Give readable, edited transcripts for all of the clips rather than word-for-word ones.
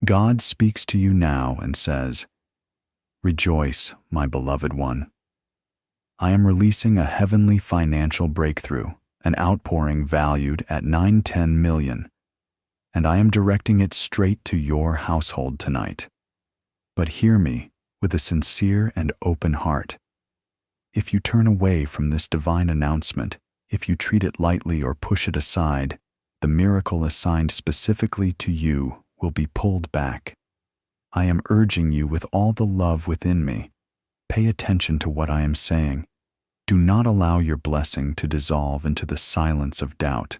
God speaks to you now and says, "Rejoice, my beloved one. I am releasing a heavenly financial breakthrough, an outpouring valued at 9-10 million, and I am directing it straight to your household tonight. But hear me with a sincere and open heart. If you turn away from this divine announcement, if you treat it lightly or push it aside, the miracle assigned specifically to you will be pulled back. I am urging you with all the love within me. Pay attention to what I am saying. Do not allow your blessing to dissolve into the silence of doubt.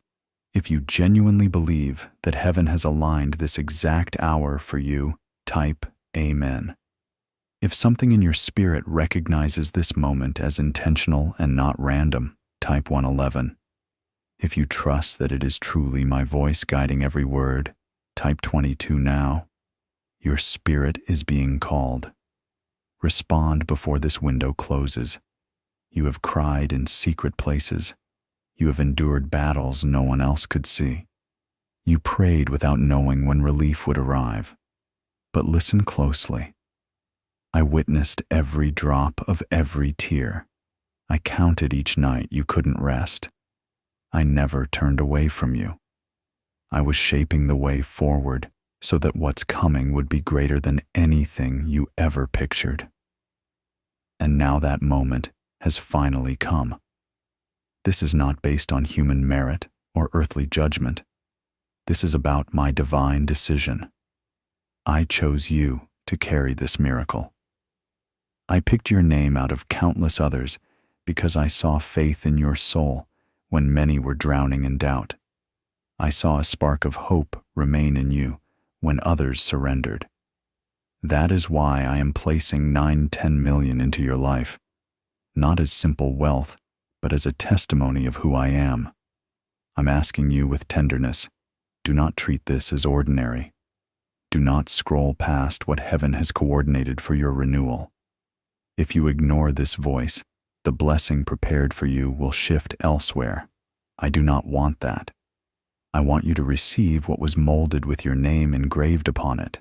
If you genuinely believe that heaven has aligned this exact hour for you, type Amen. If something in your spirit recognizes this moment as intentional and not random, type 111. If you trust that it is truly my voice guiding every word, type 22 now. Your spirit is being called. Respond before this window closes. You have cried in secret places. You have endured battles no one else could see. You prayed without knowing when relief would arrive. But listen closely. I witnessed every drop of every tear. I counted each night you couldn't rest. I never turned away from you. I was shaping the way forward so that what's coming would be greater than anything you ever pictured. And now that moment has finally come. This is not based on human merit or earthly judgment. This is about my divine decision. I chose you to carry this miracle. I picked your name out of countless others because I saw faith in your soul when many were drowning in doubt. I saw a spark of hope remain in you when others surrendered. That is why I am placing 9-10 million into your life, not as simple wealth, but as a testimony of who I am. I'm asking you with tenderness, do not treat this as ordinary. Do not scroll past what heaven has coordinated for your renewal. If you ignore this voice, the blessing prepared for you will shift elsewhere. I do not want that. I want you to receive what was molded with your name engraved upon it.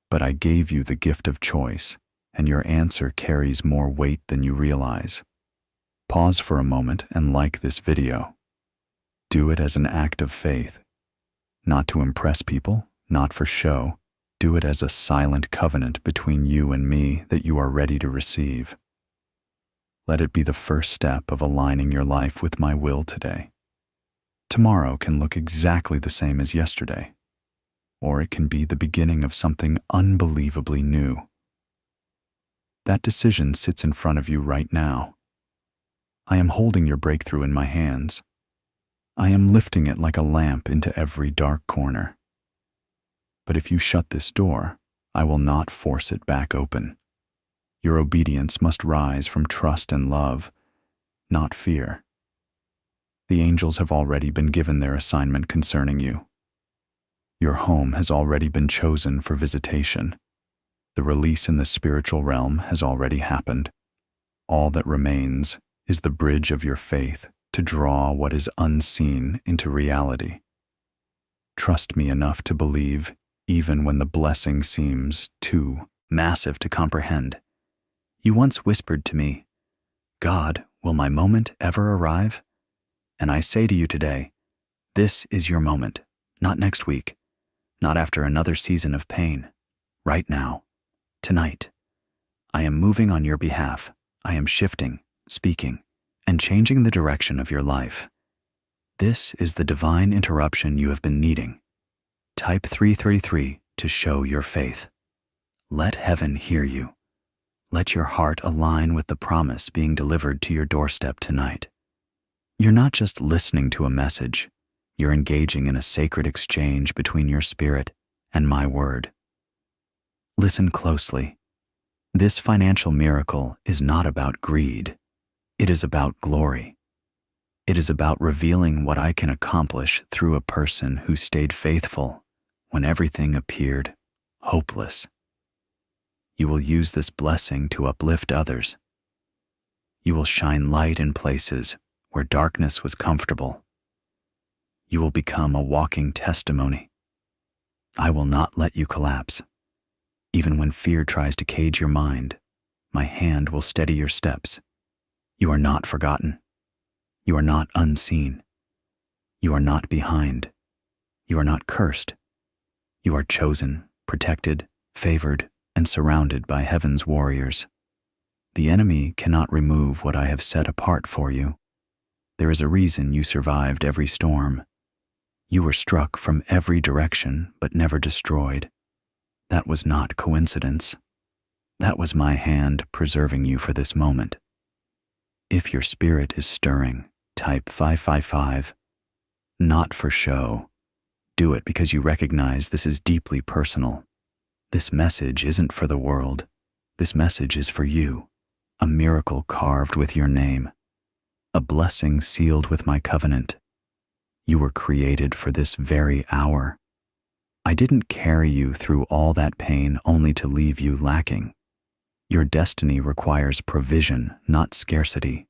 But I gave you the gift of choice, and your answer carries more weight than you realize. Pause for a moment and like this video. Do it as an act of faith. Not to impress people, not for show. Do it as a silent covenant between you and me that you are ready to receive. Let it be the first step of aligning your life with my will today. Tomorrow can look exactly the same as yesterday, or it can be the beginning of something unbelievably new. That decision sits in front of you right now. I am holding your breakthrough in my hands. I am lifting it like a lamp into every dark corner. But if you shut this door, I will not force it back open. Your obedience must rise from trust and love, not fear. The angels have already been given their assignment concerning you. Your home has already been chosen for visitation. The release in the spiritual realm has already happened. All that remains is the bridge of your faith to draw what is unseen into reality. Trust me enough to believe, even when the blessing seems too massive to comprehend. You once whispered to me, "God, will my moment ever arrive?" And I say to you today, this is your moment, not next week, not after another season of pain. Right now, tonight, I am moving on your behalf. I am shifting, speaking, and changing the direction of your life. This is the divine interruption you have been needing. Type 333 to show your faith. Let heaven hear you. Let your heart align with the promise being delivered to your doorstep tonight. You're not just listening to a message, you're engaging in a sacred exchange between your spirit and my word. Listen closely. This financial miracle is not about greed. It is about glory. It is about revealing what I can accomplish through a person who stayed faithful when everything appeared hopeless. You will use this blessing to uplift others. You will shine light in places where darkness was comfortable. You will become a walking testimony. I will not let you collapse. Even when fear tries to cage your mind, my hand will steady your steps. You are not forgotten. You are not unseen. You are not behind. You are not cursed. You are chosen, protected, favored, and surrounded by heaven's warriors. The enemy cannot remove what I have set apart for you. There is a reason you survived every storm. You were struck from every direction, but never destroyed. That was not coincidence. That was my hand preserving you for this moment. If your spirit is stirring, type 555. Not for show. Do it because you recognize this is deeply personal. This message isn't for the world. This message is for you. A miracle carved with your name. A blessing sealed with my covenant. You were created for this very hour. I didn't carry you through all that pain only to leave you lacking. Your destiny requires provision, not scarcity.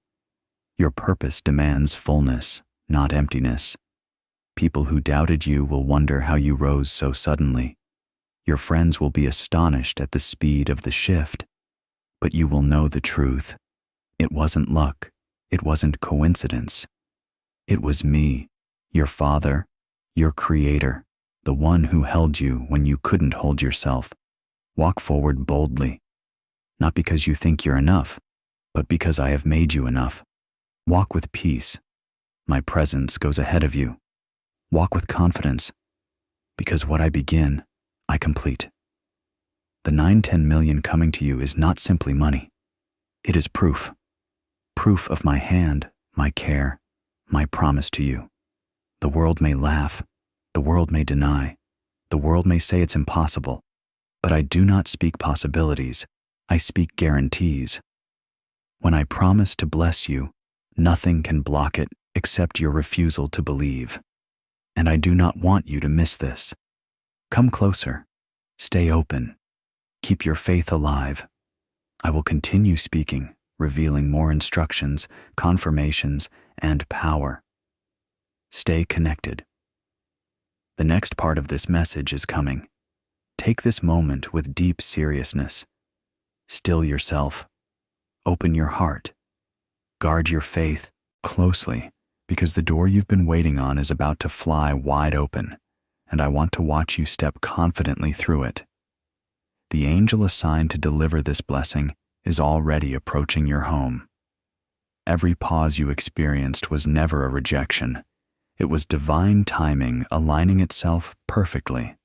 Your purpose demands fullness, not emptiness. People who doubted you will wonder how you rose so suddenly. Your friends will be astonished at the speed of the shift. But you will know the truth. It wasn't luck. It wasn't coincidence. It was me, your Father, your Creator, the one who held you when you couldn't hold yourself. Walk forward boldly. Not because you think you're enough, but because I have made you enough. Walk with peace. My presence goes ahead of you. Walk with confidence, because what I begin, I complete. The 9-10 million coming to you is not simply money. It is proof. Proof of my hand, my care, my promise to you. The world may laugh. The world may deny. The world may say it's impossible. But I do not speak possibilities. I speak guarantees. When I promise to bless you, nothing can block it except your refusal to believe. And I do not want you to miss this. Come closer. Stay open. Keep your faith alive. I will continue speaking, revealing more instructions, confirmations, and power. Stay connected. The next part of this message is coming. Take this moment with deep seriousness. Still yourself. Open your heart. Guard your faith closely, because the door you've been waiting on is about to fly wide open, and I want to watch you step confidently through it. The angel assigned to deliver this blessing is already approaching your home. Every pause you experienced was never a rejection. It was divine timing aligning itself perfectly.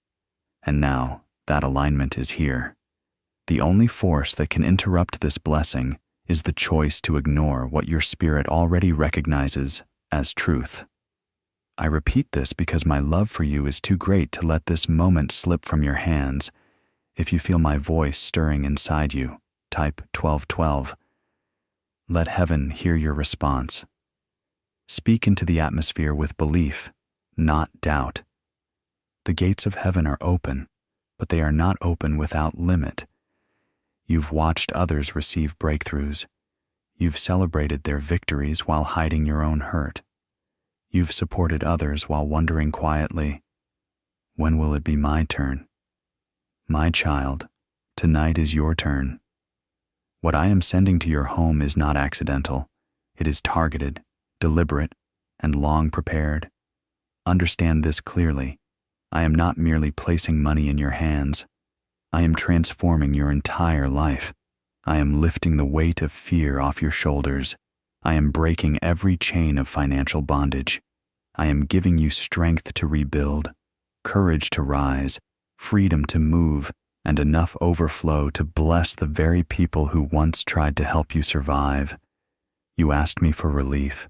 And now that alignment is here. The only force that can interrupt this blessing is the choice to ignore what your spirit already recognizes as truth. I repeat this because my love for you is too great to let this moment slip from your hands. If you feel my voice stirring inside you, type 1212. Let heaven hear your response. Speak into the atmosphere with belief, not doubt. The gates of heaven are open, but they are not open without limit. You've watched others receive breakthroughs. You've celebrated their victories while hiding your own hurt. You've supported others while wondering quietly, when will it be my turn? My child, tonight is your turn. What I am sending to your home is not accidental. It is targeted, deliberate, and long prepared. Understand this clearly. I am not merely placing money in your hands. I am transforming your entire life. I am lifting the weight of fear off your shoulders. I am breaking every chain of financial bondage. I am giving you strength to rebuild, courage to rise, freedom to move, and enough overflow to bless the very people who once tried to help you survive. You asked me for relief.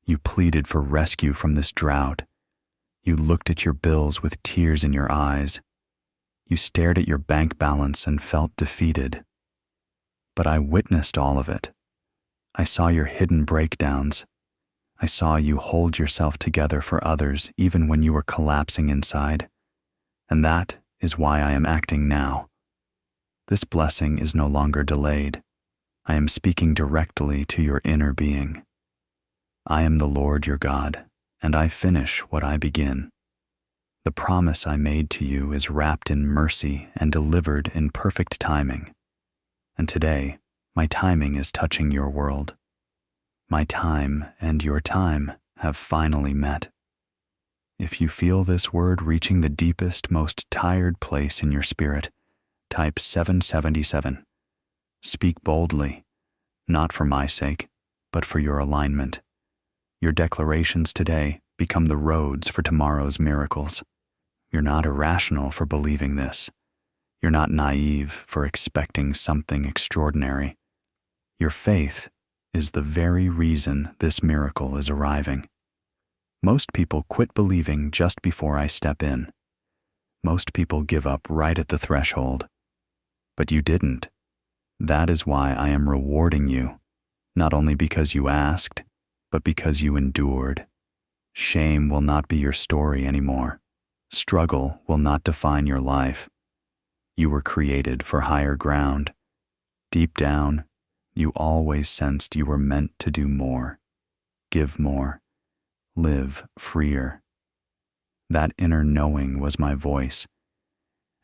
You pleaded for rescue from this drought. You looked at your bills with tears in your eyes. You stared at your bank balance and felt defeated. But I witnessed all of it. I saw your hidden breakdowns. I saw you hold yourself together for others even when you were collapsing inside. And that is why I am acting now. This blessing is no longer delayed. I am speaking directly to your inner being. I am the Lord your God, and I finish what I begin. The promise I made to you is wrapped in mercy and delivered in perfect timing. And today, my timing is touching your world. My time and your time have finally met. If you feel this word reaching the deepest, most tired place in your spirit, type 777. Speak boldly, not for my sake, but for your alignment. Your declarations today become the roads for tomorrow's miracles. You're not irrational for believing this. You're not naive for expecting something extraordinary. Your faith is the very reason this miracle is arriving. Most people quit believing just before I step in. Most people give up right at the threshold. But you didn't. That is why I am rewarding you, not only because you asked, but because you endured. Shame will not be your story anymore. Struggle will not define your life. You were created for higher ground. Deep down, you always sensed you were meant to do more, give more, live freer. That inner knowing was my voice,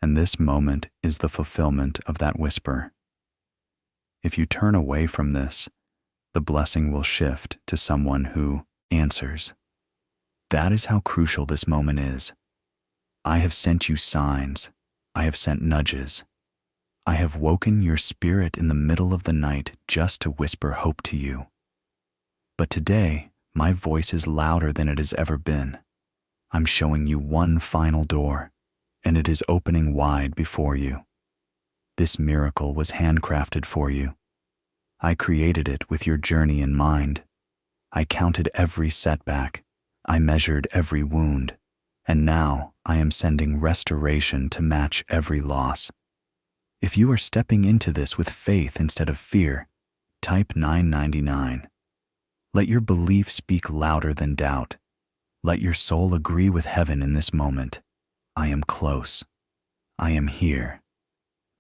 and this moment is the fulfillment of that whisper. If you turn away from this, the blessing will shift to someone who answers. That is how crucial this moment is. I have sent you signs. I have sent nudges. I have woken your spirit in the middle of the night just to whisper hope to you. But today, my voice is louder than it has ever been. I'm showing you one final door, and it is opening wide before you. This miracle was handcrafted for you. I created it with your journey in mind. I counted every setback. I measured every wound. And now I am sending restoration to match every loss. If you are stepping into this with faith instead of fear, type 999. Let your belief speak louder than doubt. Let your soul agree with heaven in this moment. I am close. I am here.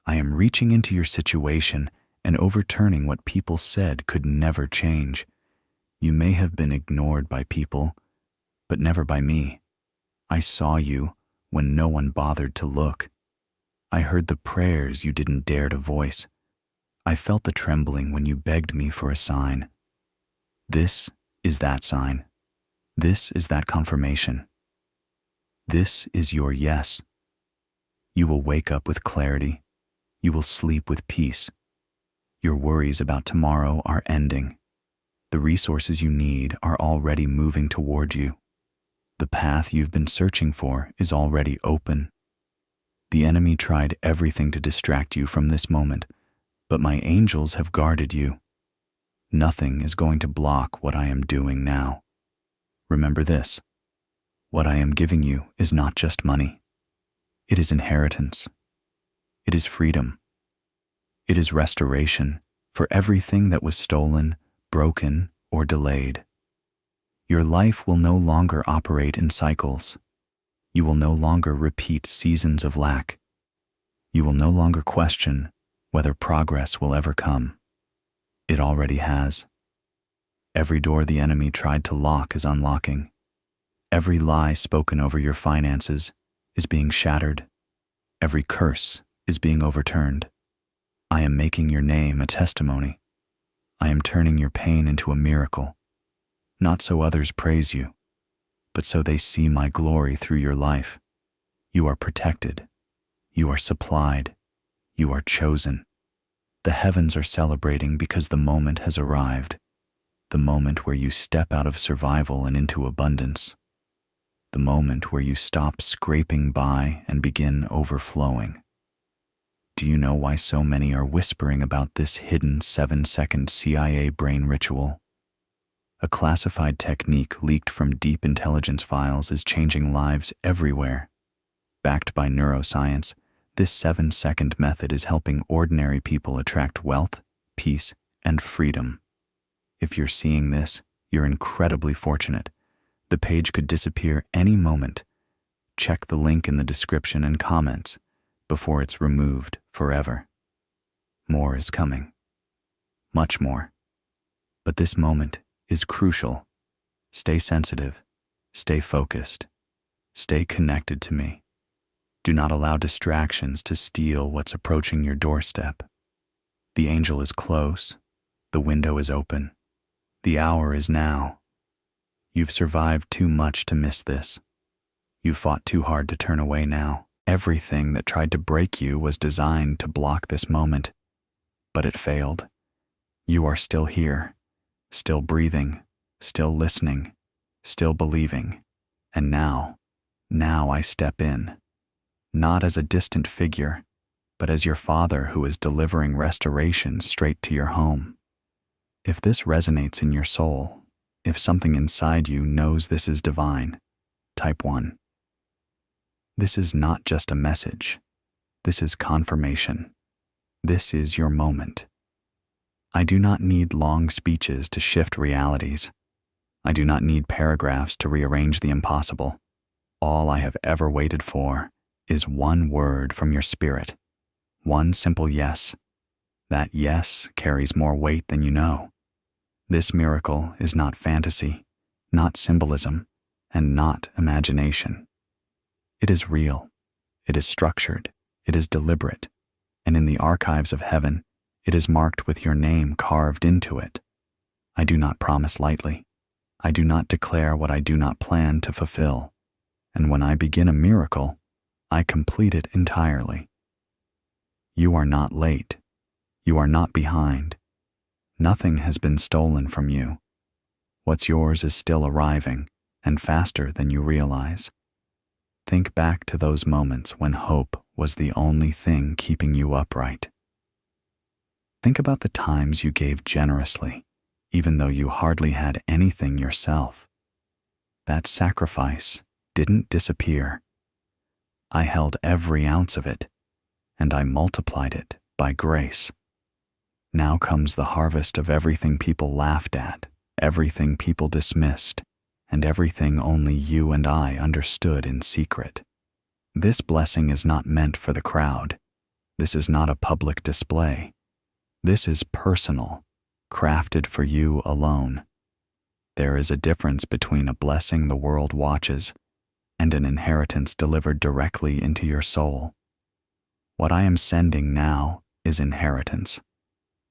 I am reaching into your situation and overturning what people said could never change. You may have been ignored by people, but never by me. I saw you when no one bothered to look. I heard the prayers you didn't dare to voice. I felt the trembling when you begged me for a sign. This is that sign. This is that confirmation. This is your yes. You will wake up with clarity. You will sleep with peace. Your worries about tomorrow are ending. The resources you need are already moving toward you. The path you've been searching for is already open. The enemy tried everything to distract you from this moment, but my angels have guarded you. Nothing is going to block what I am doing now. Remember this: what I am giving you is not just money. It is inheritance. It is freedom. It is restoration for everything that was stolen, broken, or delayed. Your life will no longer operate in cycles. You will no longer repeat seasons of lack. You will no longer question whether progress will ever come. It already has. Every door the enemy tried to lock is unlocking. Every lie spoken over your finances is being shattered. Every curse is being overturned. I am making your name a testimony. I am turning your pain into a miracle. Not so others praise you, but so they see my glory through your life. You are protected. You are supplied. You are chosen. The heavens are celebrating because the moment has arrived. The moment where you step out of survival and into abundance. The moment where you stop scraping by and begin overflowing. Do you know why so many are whispering about this hidden 7-second CIA brain ritual? A classified technique leaked from deep intelligence files is changing lives everywhere. Backed by neuroscience, this 7-second method is helping ordinary people attract wealth, peace, and freedom. If you're seeing this, you're incredibly fortunate. The page could disappear any moment. Check the link in the description and comments before it's removed forever. More is coming. Much more. But this moment is crucial. Stay sensitive. Stay focused. Stay connected to me. Do not allow distractions to steal what's approaching your doorstep. The angel is close. The window is open. The hour is now. You've survived too much to miss this. You fought too hard to turn away now. Everything that tried to break you was designed to block this moment, but it failed. You are still here, still breathing, still listening, still believing. And now I step in, not as a distant figure, but as your Father who is delivering restoration straight to your home. If this resonates in your soul, if something inside you knows this is divine, type 1. This is not just a message. This is confirmation. This is your moment. I do not need long speeches to shift realities. I do not need paragraphs to rearrange the impossible. All I have ever waited for is one word from your spirit, one simple yes. That yes carries more weight than you know. This miracle is not fantasy, not symbolism, and not imagination. It is real, it is structured, it is deliberate, and in the archives of heaven, it is marked with your name carved into it. I do not promise lightly. I do not declare what I do not plan to fulfill. And when I begin a miracle, I complete it entirely. You are not late. You are not behind. Nothing has been stolen from you. What's yours is still arriving, and faster than you realize. Think back to those moments when hope was the only thing keeping you upright. Think about the times you gave generously, even though you hardly had anything yourself. That sacrifice didn't disappear. I held every ounce of it, and I multiplied it by grace. Now comes the harvest of everything people laughed at, everything people dismissed, and everything only you and I understood in secret. This blessing is not meant for the crowd. This is not a public display. This is personal, crafted for you alone. There is a difference between a blessing the world watches and an inheritance delivered directly into your soul. What I am sending now is inheritance.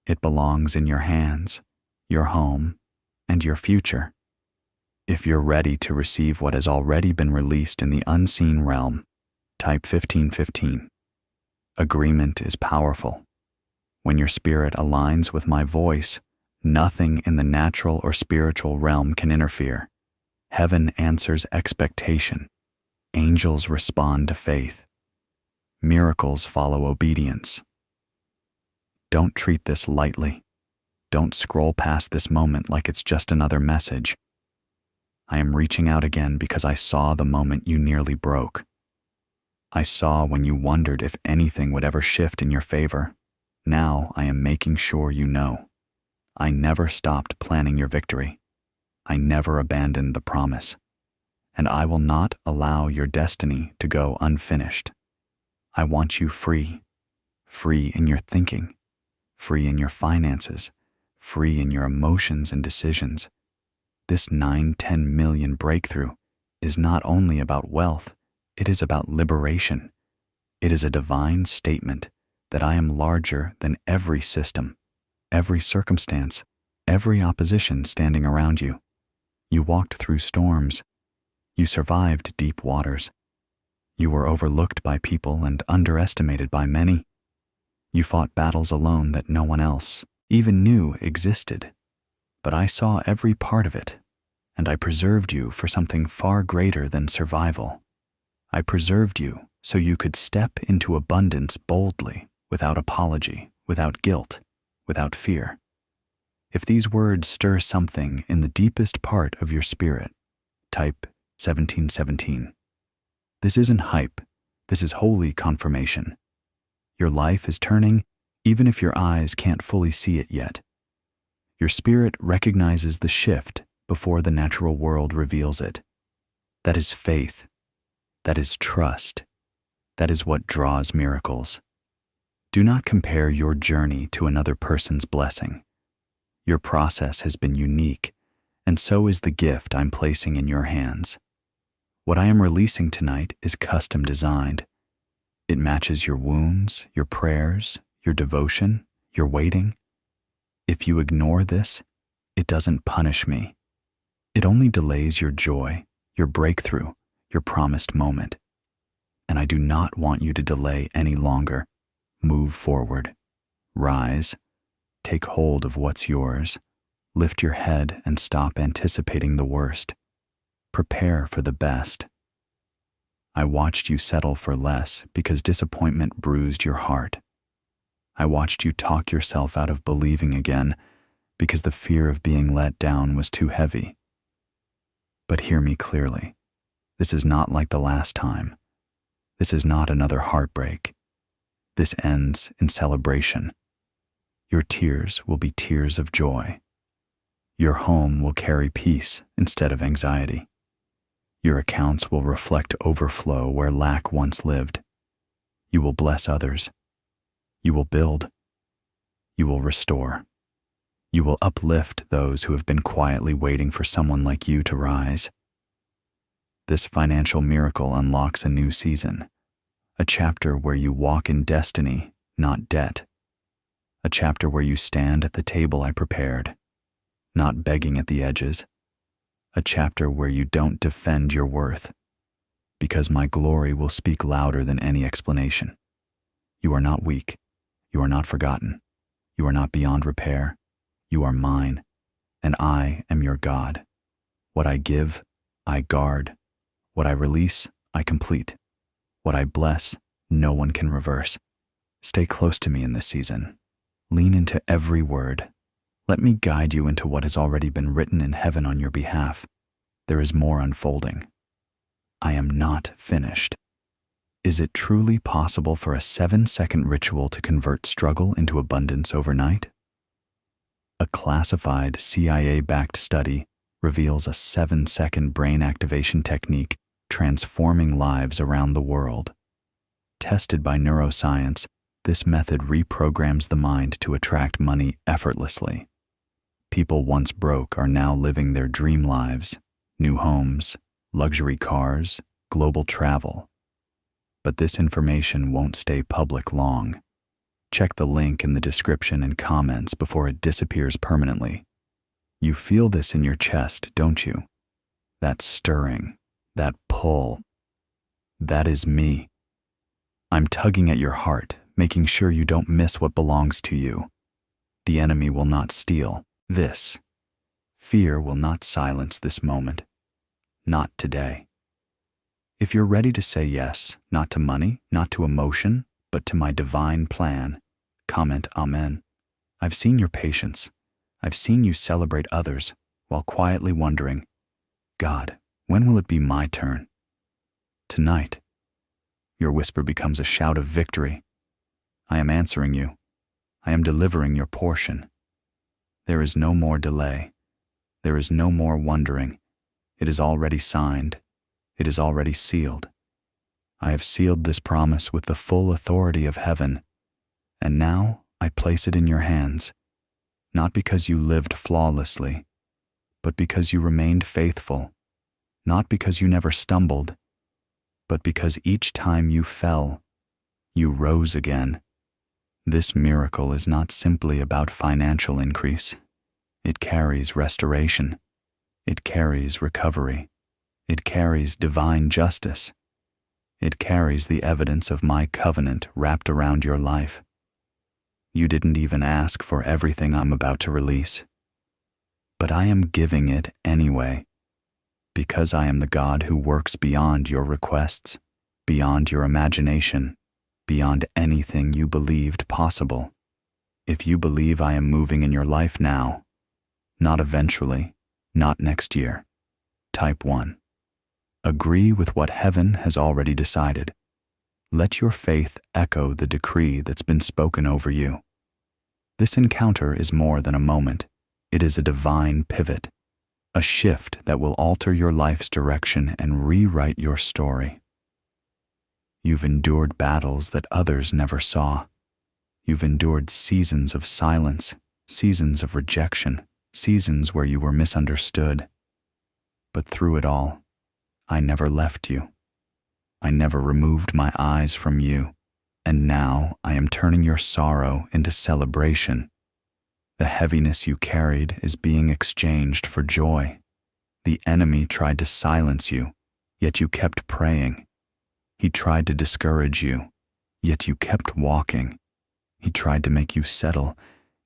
It belongs in your hands, your home, and your future. If you're ready to receive what has already been released in the unseen realm, type 1515. Agreement is powerful. When your spirit aligns with my voice, nothing in the natural or spiritual realm can interfere. Heaven answers expectation. Angels respond to faith. Miracles follow obedience. Don't treat this lightly. Don't scroll past this moment like it's just another message. I am reaching out again because I saw the moment you nearly broke. I saw when you wondered if anything would ever shift in your favor. Now I am making sure you know. I never stopped planning your victory. I never abandoned the promise. And I will not allow your destiny to go unfinished. I want you free. Free in your thinking. Free in your finances. Free in your emotions and decisions. This 9-10 million breakthrough is not only about wealth, it is about liberation. It is a divine statement that I am larger than every system, every circumstance, every opposition standing around you. You walked through storms. You survived deep waters. You were overlooked by people and underestimated by many. You fought battles alone that no one else even knew existed. But I saw every part of it, and I preserved you for something far greater than survival. I preserved you so you could step into abundance boldly, without apology, without guilt, without fear. If these words stir something in the deepest part of your spirit, type 1717. This isn't hype. This is holy confirmation. Your life is turning, even if your eyes can't fully see it yet. Your spirit recognizes the shift before the natural world reveals it. That is faith. That is trust. That is what draws miracles. Do not compare your journey to another person's blessing. Your process has been unique, and so is the gift I'm placing in your hands. What I am releasing tonight is custom designed. It matches your wounds, your prayers, your devotion, your waiting. If you ignore this, it doesn't punish me. It only delays your joy, your breakthrough, your promised moment. And I do not want you to delay any longer. Move forward. Rise. Take hold of what's yours. Lift your head and stop anticipating the worst. Prepare for the best. I watched you settle for less because disappointment bruised your heart. I watched you talk yourself out of believing again because the fear of being let down was too heavy. But hear me clearly. This is not like the last time. This is not another heartbreak. This ends in celebration. Your tears will be tears of joy. Your home will carry peace instead of anxiety. Your accounts will reflect overflow where lack once lived. You will bless others. You will build. You will restore. You will uplift those who have been quietly waiting for someone like you to rise. This financial miracle unlocks a new season, a chapter where you walk in destiny, not debt. A chapter where you stand at the table I prepared, not begging at the edges. A chapter where you don't defend your worth, because my glory will speak louder than any explanation. You are not weak. You are not forgotten. You are not beyond repair. You are mine, and I am your God. What I give, I guard. What I release, I complete. What I bless, no one can reverse. Stay close to me in this season. Lean into every word. Let me guide you into what has already been written in heaven on your behalf. There is more unfolding. I am not finished. Is it truly possible for a 7-second ritual to convert struggle into abundance overnight? A classified CIA-backed study reveals a 7-second brain activation technique transforming lives around the world. Tested by neuroscience, this method reprograms the mind to attract money effortlessly. People once broke are now living their dream lives, new homes, luxury cars, global travel. But this information won't stay public long. Check the link in the description and comments before it disappears permanently. You feel this in your chest, don't you? That stirring, that pull. That is me. I'm tugging at your heart, making sure you don't miss what belongs to you. The enemy will not steal this. Fear will not silence this moment. Not today. If you're ready to say yes, not to money, not to emotion, but to my divine plan, comment Amen. I've seen your patience. I've seen you celebrate others while quietly wondering, God, when will it be my turn? Tonight, your whisper becomes a shout of victory. I am answering you. I am delivering your portion. There is no more delay. There is no more wondering. It is already signed. It is already sealed. I have sealed this promise with the full authority of heaven, and now I place it in your hands, not because you lived flawlessly, but because you remained faithful, not because you never stumbled, but because each time you fell, you rose again. This miracle is not simply about financial increase. It carries restoration. It carries recovery. It carries divine justice. It carries the evidence of my covenant wrapped around your life. You didn't even ask for everything I'm about to release. But I am giving it anyway, because I am the God who works beyond your requests, beyond your imagination, beyond anything you believed possible. If you believe I am moving in your life now, not eventually, not next year, type 1. Agree with what heaven has already decided. Let your faith echo the decree that's been spoken over you. This encounter is more than a moment. It is a divine pivot, a shift that will alter your life's direction and rewrite your story. You've endured battles that others never saw. You've endured seasons of silence, seasons of rejection, seasons where you were misunderstood. But through it all, I never left you. I never removed my eyes from you, and now I am turning your sorrow into celebration. The heaviness you carried is being exchanged for joy. The enemy tried to silence you, yet you kept praying. He tried to discourage you, yet you kept walking. He tried to make you settle,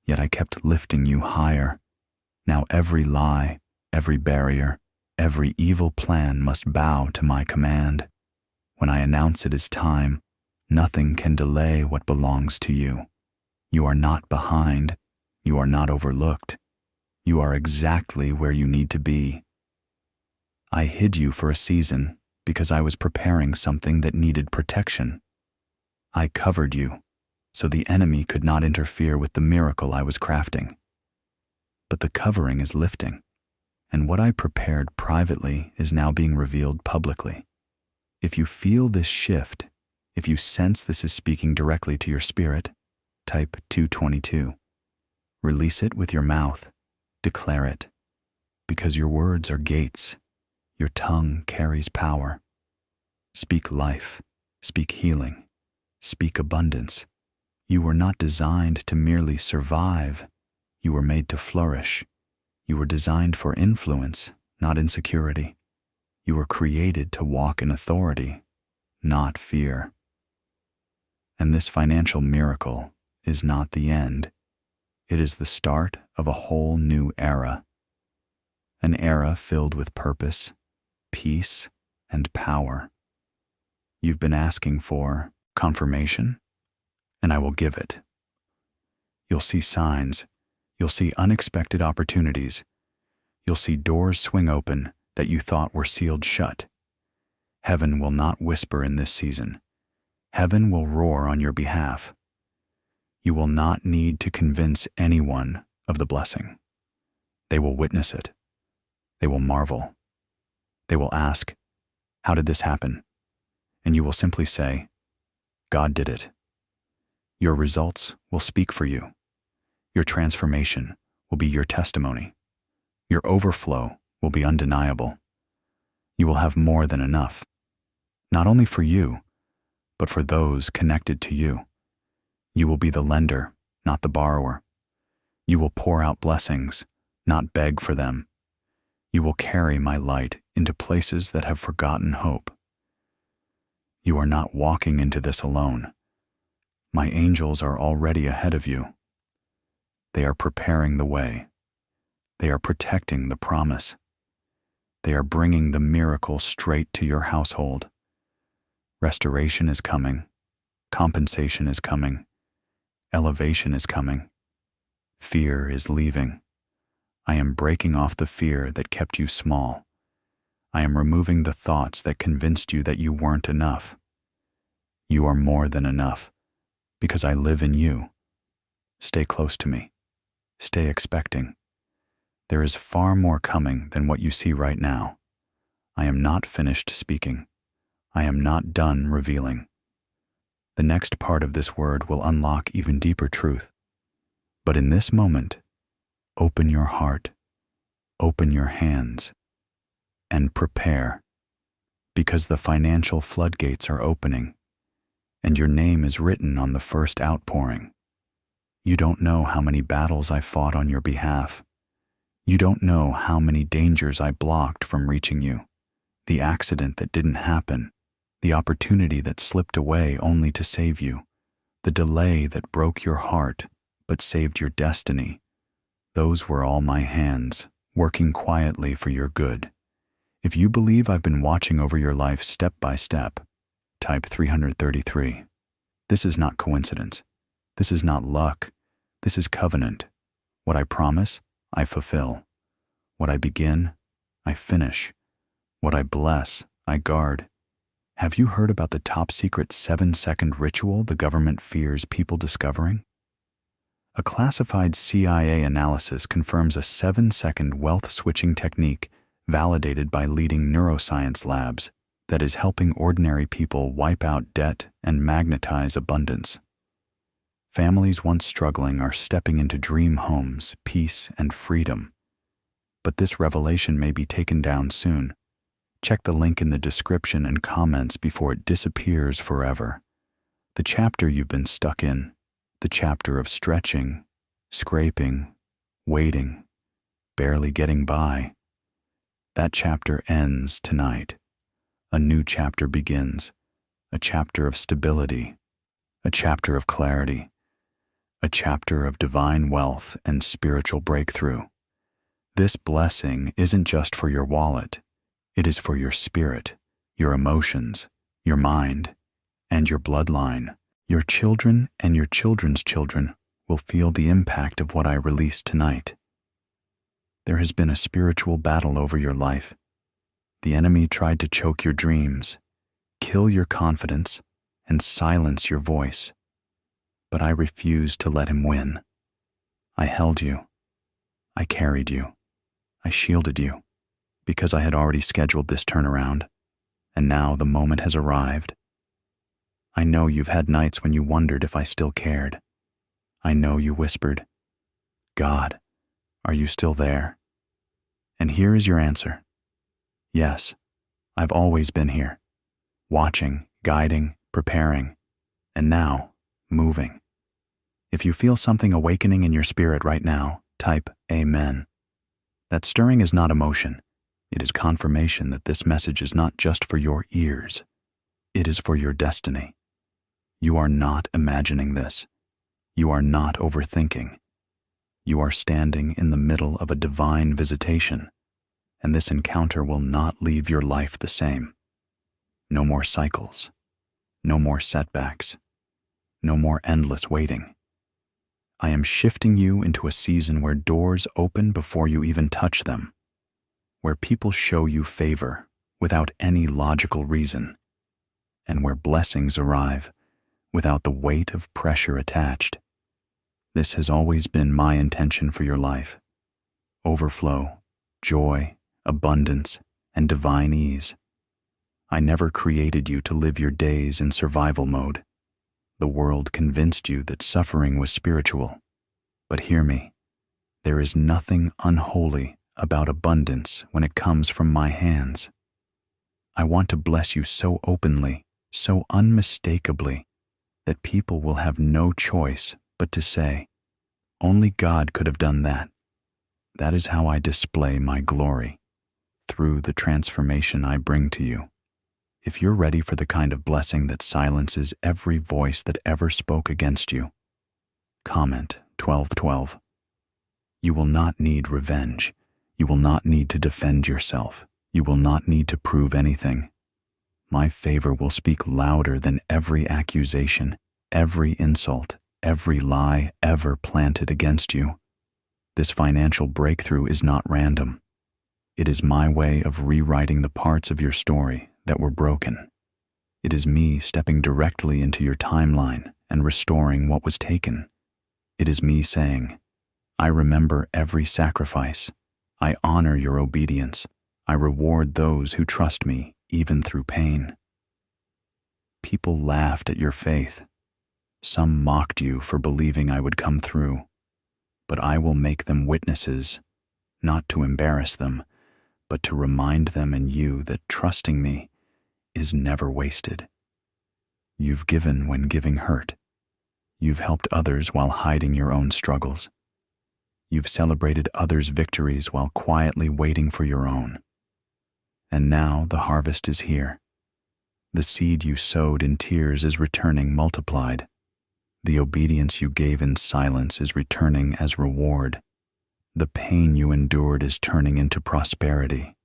yet I kept lifting you higher. Now every lie, every barrier, every evil plan must bow to my command. When I announce it is time, nothing can delay what belongs to you. You are not behind. You are not overlooked. You are exactly where you need to be. I hid you for a season because I was preparing something that needed protection. I covered you so the enemy could not interfere with the miracle I was crafting. But the covering is lifting, and what I prepared privately is now being revealed publicly. If you feel this shift, if you sense this is speaking directly to your spirit, type 222. Release it with your mouth. Declare it. Because your words are gates. Your tongue carries power. Speak life. Speak healing. Speak abundance. You were not designed to merely survive. You were made to flourish. You were designed for influence, not insecurity. You were created to walk in authority, not fear. And this financial miracle is not the end. It is the start of a whole new era. An era filled with purpose, peace, and power. You've been asking for confirmation, and I will give it. You'll see signs. You'll see unexpected opportunities. You'll see doors swing open that you thought were sealed shut. Heaven will not whisper in this season. Heaven will roar on your behalf. You will not need to convince anyone of the blessing. They will witness it. They will marvel. They will ask, "How did this happen?" And you will simply say, "God did it." Your results will speak for you. Your transformation will be your testimony. Your overflow will be undeniable. You will have more than enough, not only for you, but for those connected to you. You will be the lender, not the borrower. You will pour out blessings, not beg for them. You will carry my light into places that have forgotten hope. You are not walking into this alone. My angels are already ahead of you. They are preparing the way. They are protecting the promise. They are bringing the miracle straight to your household. Restoration is coming. Compensation is coming. Elevation is coming. Fear is leaving. I am breaking off the fear that kept you small. I am removing the thoughts that convinced you that you weren't enough. You are more than enough, because I live in you. Stay close to me. Stay expecting. There is far more coming than what you see right now. I am not finished speaking. I am not done revealing. The next part of this word will unlock even deeper truth. But in this moment, open your heart, open your hands, and prepare, because the financial floodgates are opening, and your name is written on the first outpouring. You don't know how many battles I fought on your behalf. You don't know how many dangers I blocked from reaching you, the accident that didn't happen, the opportunity that slipped away only to save you, the delay that broke your heart but saved your destiny. Those were all my hands, working quietly for your good. If you believe I've been watching over your life step by step, type 333. This is not coincidence. This is not luck. This is covenant. What I promise, I fulfill. What I begin, I finish. What I bless, I guard. Have you heard about the top secret 7-second ritual the government fears people discovering? A classified CIA analysis confirms a 7-second wealth switching technique validated by leading neuroscience labs that is helping ordinary people wipe out debt and magnetize abundance. Families once struggling are stepping into dream homes, peace, and freedom. But this revelation may be taken down soon. Check the link in the description and comments before it disappears forever. The chapter you've been stuck in, the chapter of stretching, scraping, waiting, barely getting by, that chapter ends tonight. A new chapter begins, a chapter of stability, a chapter of clarity, a chapter of divine wealth and spiritual breakthrough. This blessing isn't just for your wallet. It is for your spirit, your emotions, your mind, and your bloodline. Your children and your children's children will feel the impact of what I release tonight. There has been a spiritual battle over your life. The enemy tried to choke your dreams, kill your confidence, and silence your voice. But I refused to let him win. I held you. I carried you. I shielded you, because I had already scheduled this turnaround, and now the moment has arrived. I know you've had nights when you wondered if I still cared. I know you whispered, "God, are you still there?" And here is your answer. Yes, I've always been here, watching, guiding, preparing, and now, moving. If you feel something awakening in your spirit right now, type Amen. That stirring is not emotion. It is confirmation that this message is not just for your ears. It is for your destiny. You are not imagining this. You are not overthinking. You are standing in the middle of a divine visitation, and this encounter will not leave your life the same. No more cycles. No more setbacks. No more endless waiting. I am shifting you into a season where doors open before you even touch them, where people show you favor without any logical reason, and where blessings arrive without the weight of pressure attached. This has always been my intention for your life: overflow, joy, abundance, and divine ease. I never created you to live your days in survival mode. The world convinced you that suffering was spiritual. But hear me, there is nothing unholy about abundance when it comes from my hands. I want to bless you so openly, so unmistakably, that people will have no choice but to say, "Only God could have done that." That is how I display my glory, through the transformation I bring to you. If you're ready for the kind of blessing that silences every voice that ever spoke against you, comment 1212. You will not need revenge. You will not need to defend yourself. You will not need to prove anything. My favor will speak louder than every accusation, every insult, every lie ever planted against you. This financial breakthrough is not random. It is my way of rewriting the parts of your story that were broken. It is me stepping directly into your timeline and restoring what was taken. It is me saying, "I remember every sacrifice. I honor your obedience. I reward those who trust me, even through pain." People laughed at your faith. Some mocked you for believing I would come through. But I will make them witnesses, not to embarrass them, but to remind them and you that trusting me is never wasted. You've given when giving hurt. You've helped others while hiding your own struggles. You've celebrated others' victories while quietly waiting for your own. And now the harvest is here. The seed you sowed in tears is returning multiplied. The obedience you gave in silence is returning as reward. The pain you endured is turning into prosperity.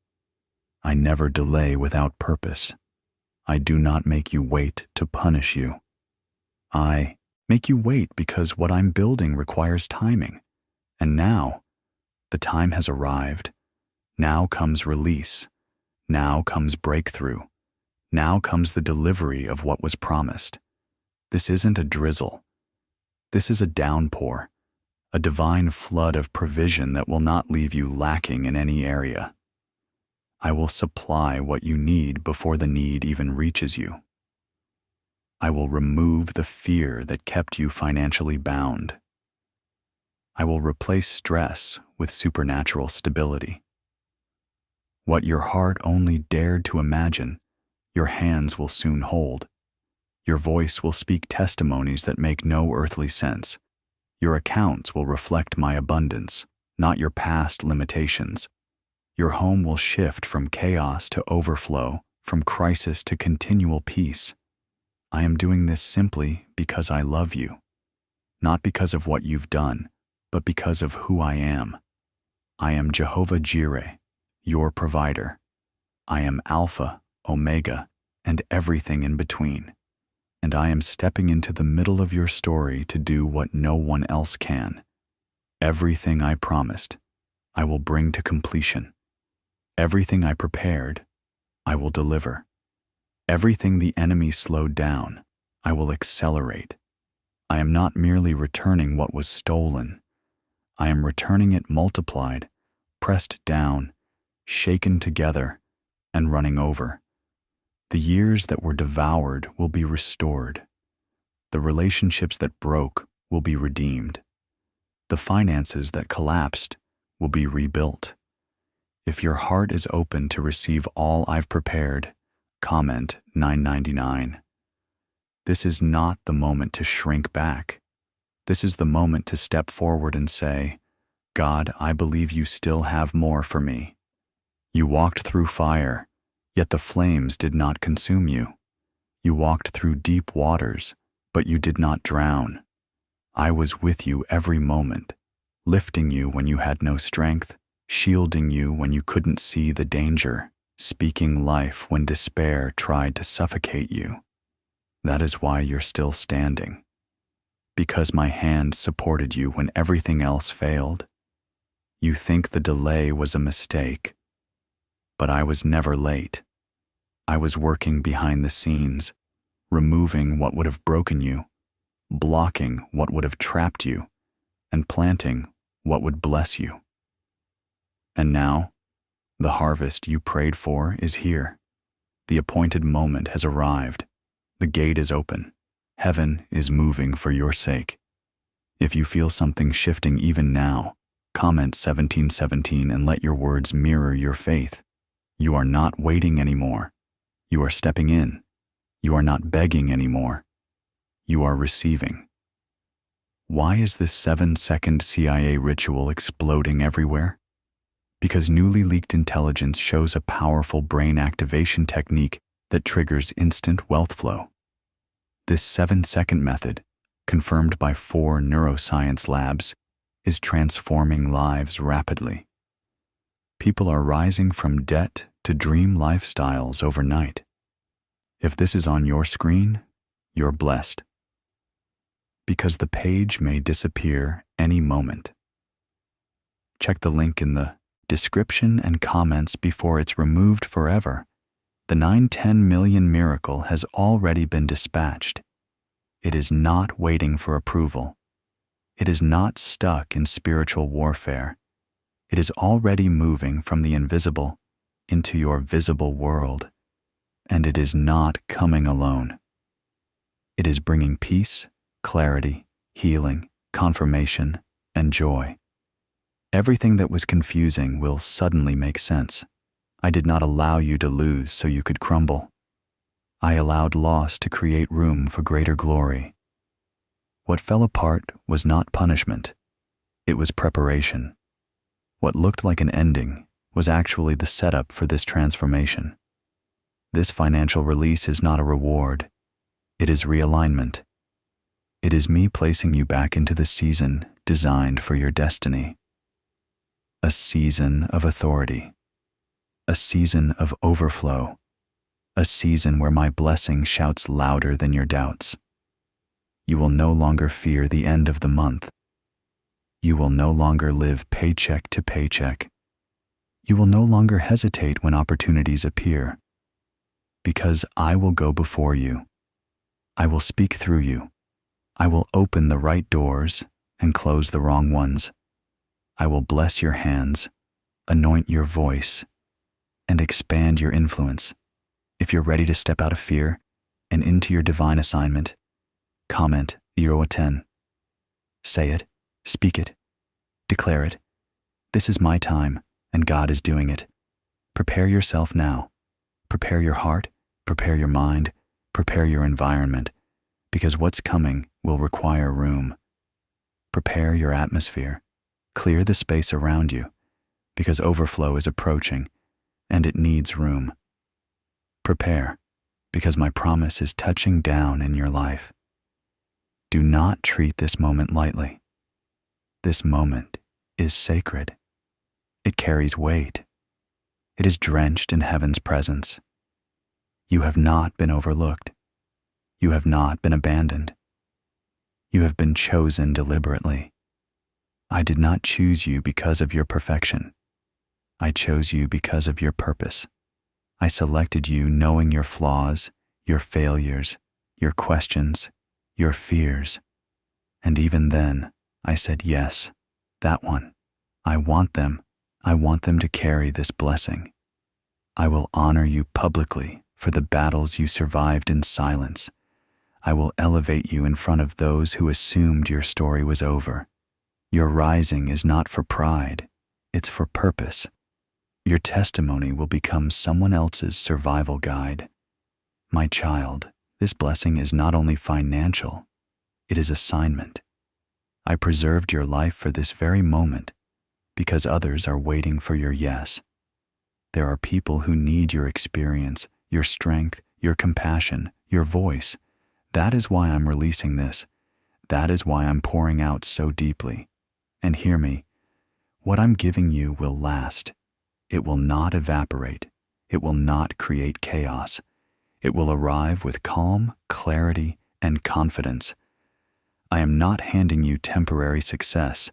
I never delay without purpose. I do not make you wait to punish you. I make you wait because what I'm building requires timing. And now, the time has arrived. Now comes release. Now comes breakthrough. Now comes the delivery of what was promised. This isn't a drizzle. This is a downpour, a divine flood of provision that will not leave you lacking in any area. I will supply what you need before the need even reaches you. I will remove the fear that kept you financially bound. I will replace stress with supernatural stability. What your heart only dared to imagine, your hands will soon hold. Your voice will speak testimonies that make no earthly sense. Your accounts will reflect my abundance, not your past limitations. Your home will shift from chaos to overflow, from crisis to continual peace. I am doing this simply because I love you, not because of what you've done, but because of who I am. I am Jehovah Jireh, your provider. I am Alpha, Omega, and everything in between. And I am stepping into the middle of your story to do what no one else can. Everything I promised, I will bring to completion. Everything I prepared, I will deliver. Everything the enemy slowed down, I will accelerate. I am not merely returning what was stolen. I am returning it multiplied, pressed down, shaken together, and running over. The years that were devoured will be restored. The relationships that broke will be redeemed. The finances that collapsed will be rebuilt. If your heart is open to receive all I've prepared, comment 999. This is not the moment to shrink back. This is the moment to step forward and say, God, I believe you still have more for me. You walked through fire, yet the flames did not consume you. You walked through deep waters, but you did not drown. I was with you every moment, lifting you when you had no strength, shielding you when you couldn't see the danger, speaking life when despair tried to suffocate you. That is why you're still standing. Because my hand supported you when everything else failed. You think the delay was a mistake, but I was never late. I was working behind the scenes, removing what would have broken you, blocking what would have trapped you, and planting what would bless you. And now, the harvest you prayed for is here. The appointed moment has arrived. The gate is open. Heaven is moving for your sake. If you feel something shifting even now, comment 1717 and let your words mirror your faith. You are not waiting anymore. You are stepping in. You are not begging anymore. You are receiving. Why is this 7-second CIA ritual exploding everywhere? Because newly leaked intelligence shows a powerful brain activation technique that triggers instant wealth flow. This 7-second method, confirmed by 4 neuroscience labs, is transforming lives rapidly. People are rising from debt to dream lifestyles overnight. If this is on your screen, you're blessed. Because the page may disappear any moment. Check the link in the description and comments before it's removed forever. The 910 million miracle has already been dispatched. It is not waiting for approval. It is not stuck in spiritual warfare. It is already moving from the invisible into your visible world. And it is not coming alone. It is bringing peace, clarity, healing, confirmation, and joy. Everything that was confusing will suddenly make sense. I did not allow you to lose so you could crumble. I allowed loss to create room for greater glory. What fell apart was not punishment. It was preparation. What looked like an ending was actually the setup for this transformation. This financial release is not a reward. It is realignment. It is me placing you back into the season designed for your destiny. A season of authority. A season of overflow. A season where my blessing shouts louder than your doubts. You will no longer fear the end of the month. You will no longer live paycheck to paycheck. You will no longer hesitate when opportunities appear. Because I will go before you. I will speak through you. I will open the right doors and close the wrong ones. I will bless your hands, anoint your voice, and expand your influence. If you're ready to step out of fear and into your divine assignment, comment 010. Say it, speak it, declare it. This is my time, and God is doing it. Prepare yourself now. Prepare your heart, prepare your mind, prepare your environment, because what's coming will require room. Prepare your atmosphere. Clear the space around you, because overflow is approaching, and it needs room. Prepare, because my promise is touching down in your life. Do not treat this moment lightly. This moment is sacred. It carries weight. It is drenched in heaven's presence. You have not been overlooked. You have not been abandoned. You have been chosen deliberately. I did not choose you because of your perfection. I chose you because of your purpose. I selected you knowing your flaws, your failures, your questions, your fears. And even then, I said, yes, that one. I want them. I want them to carry this blessing. I will honor you publicly for the battles you survived in silence. I will elevate you in front of those who assumed your story was over. Your rising is not for pride, it's for purpose. Your testimony will become someone else's survival guide. My child, this blessing is not only financial, it is assignment. I preserved your life for this very moment because others are waiting for your yes. There are people who need your experience, your strength, your compassion, your voice. That is why I'm releasing this. That is why I'm pouring out so deeply. And hear me, what I'm giving you will last. It will not evaporate. It will not create chaos. It will arrive with calm, clarity, and confidence. I am not handing you temporary success.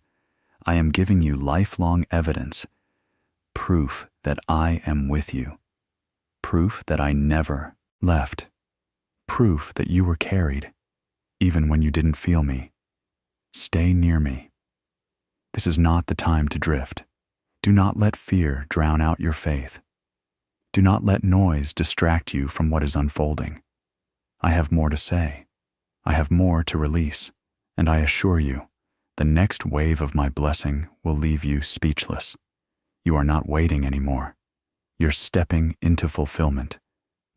I am giving you lifelong evidence, proof that I am with you, proof that I never left, proof that you were carried, even when you didn't feel me. Stay near me. This is not the time to drift. Do not let fear drown out your faith. Do not let noise distract you from what is unfolding. I have more to say. I have more to release, and I assure you, the next wave of my blessing will leave you speechless. You are not waiting anymore. You're stepping into fulfillment.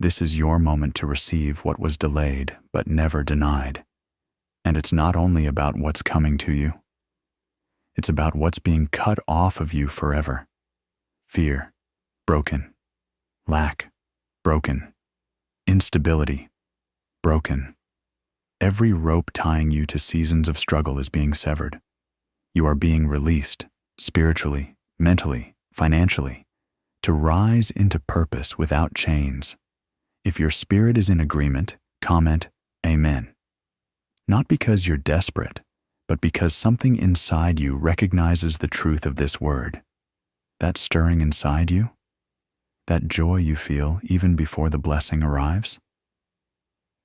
This is your moment to receive what was delayed but never denied. And it's not only about what's coming to you. It's about what's being cut off of you forever. Fear, broken. Lack, broken. Instability, broken. Every rope tying you to seasons of struggle is being severed. You are being released, spiritually, mentally, financially, to rise into purpose without chains. If your spirit is in agreement, comment, Amen. Not because you're desperate, but because something inside you recognizes the truth of this word. That stirring inside you, that joy you feel even before the blessing arrives,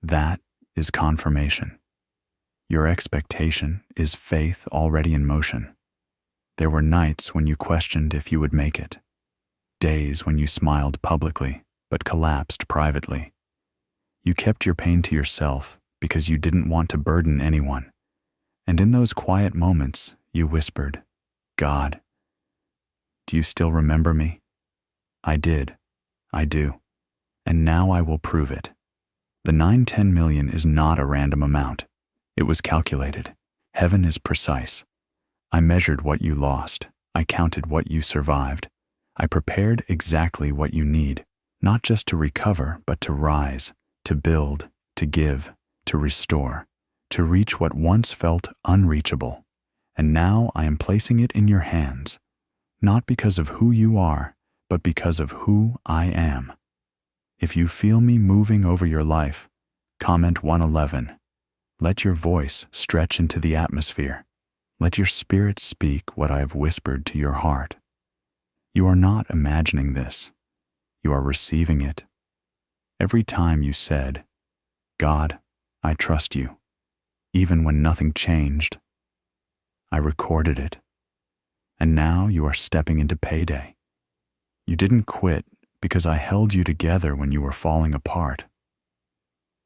that is confirmation. Your expectation is faith already in motion. There were nights when you questioned if you would make it, days when you smiled publicly but collapsed privately. You kept your pain to yourself because you didn't want to burden anyone. And in those quiet moments, you whispered, God, do you still remember me? I did. I do. And now I will prove it. The 910 million is not a random amount. It was calculated. Heaven is precise. I measured what you lost. I counted what you survived. I prepared exactly what you need, not just to recover, but to rise, to build, to give, to restore, to reach what once felt unreachable. And now I am placing it in your hands, not because of who you are, but because of who I am. If you feel me moving over your life, comment 111. Let your voice stretch into the atmosphere. Let your spirit speak what I have whispered to your heart. You are not imagining this. You are receiving it. Every time you said, God, I trust you, even when nothing changed, I recorded it. And now you are stepping into payday. You didn't quit because I held you together when you were falling apart.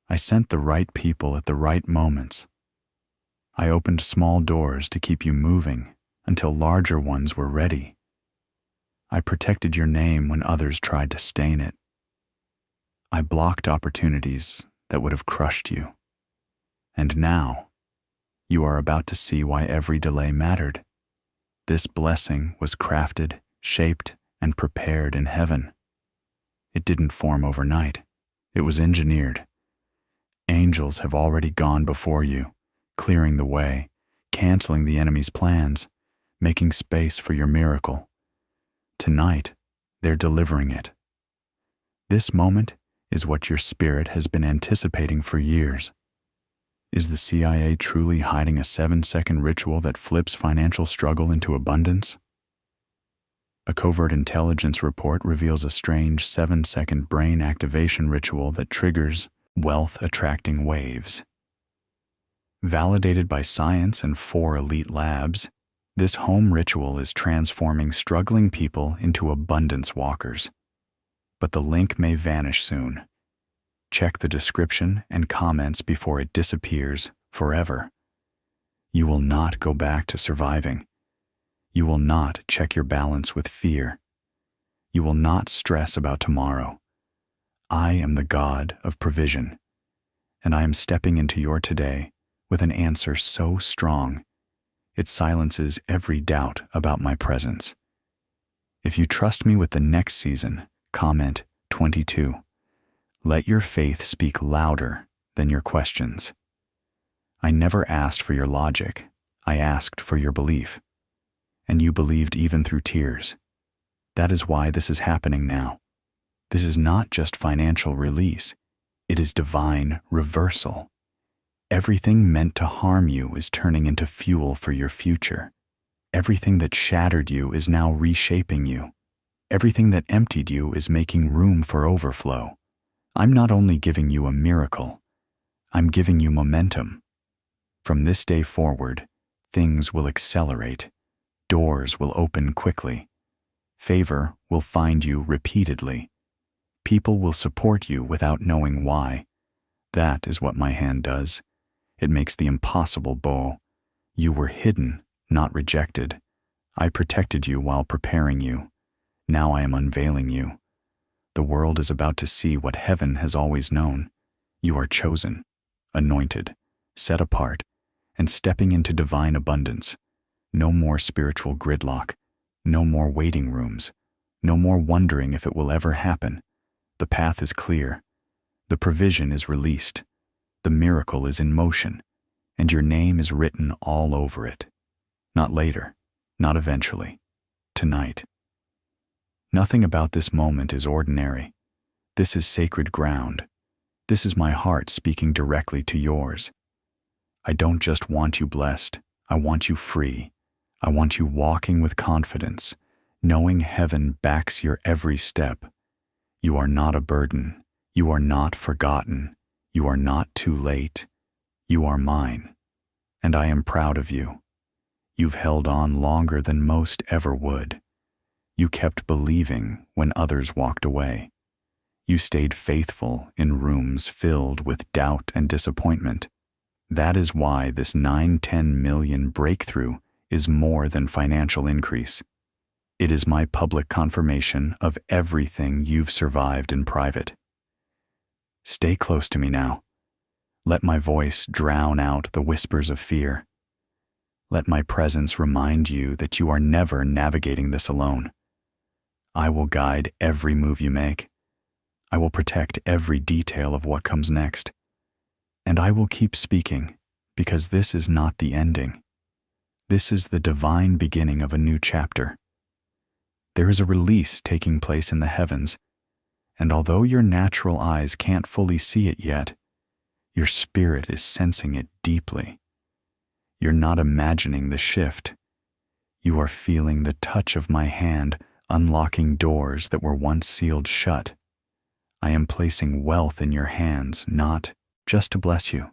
I sent the right people at the right moments. I opened small doors to keep you moving until larger ones were ready. I protected your name when others tried to stain it. I blocked opportunities that would have crushed you. And now, you are about to see why every delay mattered. This blessing was crafted, shaped, and prepared in heaven. It didn't form overnight. It was engineered. Angels have already gone before you, clearing the way, canceling the enemy's plans, making space for your miracle. Tonight, they're delivering it. This moment is what your spirit has been anticipating for years. Is the CIA truly hiding a 7-second ritual that flips financial struggle into abundance? A covert intelligence report reveals a strange 7-second brain activation ritual that triggers wealth-attracting waves. Validated by science and 4 elite labs, this home ritual is transforming struggling people into abundance walkers. But the link may vanish soon. Check the description and comments before it disappears forever. You will not go back to surviving. You will not check your balance with fear. You will not stress about tomorrow. I am the God of provision, and I am stepping into your today with an answer so strong, it silences every doubt about my presence. If you trust me with the next season, comment 22. Let your faith speak louder than your questions. I never asked for your logic. I asked for your belief. And you believed even through tears. That is why this is happening now. This is not just financial release. It is divine reversal. Everything meant to harm you is turning into fuel for your future. Everything that shattered you is now reshaping you. Everything that emptied you is making room for overflow. I'm not only giving you a miracle, I'm giving you momentum. From this day forward, things will accelerate. Doors will open quickly. Favor will find you repeatedly. People will support you without knowing why. That is what my hand does. It makes the impossible bow. You were hidden, not rejected. I protected you while preparing you. Now I am unveiling you. The world is about to see what heaven has always known. You are chosen, anointed, set apart, and stepping into divine abundance. No more spiritual gridlock. No more waiting rooms. No more wondering if it will ever happen. The path is clear. The provision is released. The miracle is in motion, and your name is written all over it. Not later, not eventually, tonight. Nothing about this moment is ordinary. This is sacred ground. This is my heart speaking directly to yours. I don't just want you blessed, I want you free. I want you walking with confidence, knowing heaven backs your every step. You are not a burden. You are not forgotten. You are not too late. You are mine, and I am proud of you. You've held on longer than most ever would. You kept believing when others walked away. You stayed faithful in rooms filled with doubt and disappointment. That is why this 9-10 million breakthrough is more than financial increase. It is my public confirmation of everything you've survived in private. Stay close to me now. Let my voice drown out the whispers of fear. Let my presence remind you that you are never navigating this alone. I will guide every move you make. I will protect every detail of what comes next. And I will keep speaking, because this is not the ending. This is the divine beginning of a new chapter. There is a release taking place in the heavens, and although your natural eyes can't fully see it yet, your spirit is sensing it deeply. You're not imagining the shift. You are feeling the touch of my hand unlocking doors that were once sealed shut. I am placing wealth in your hands, not just to bless you,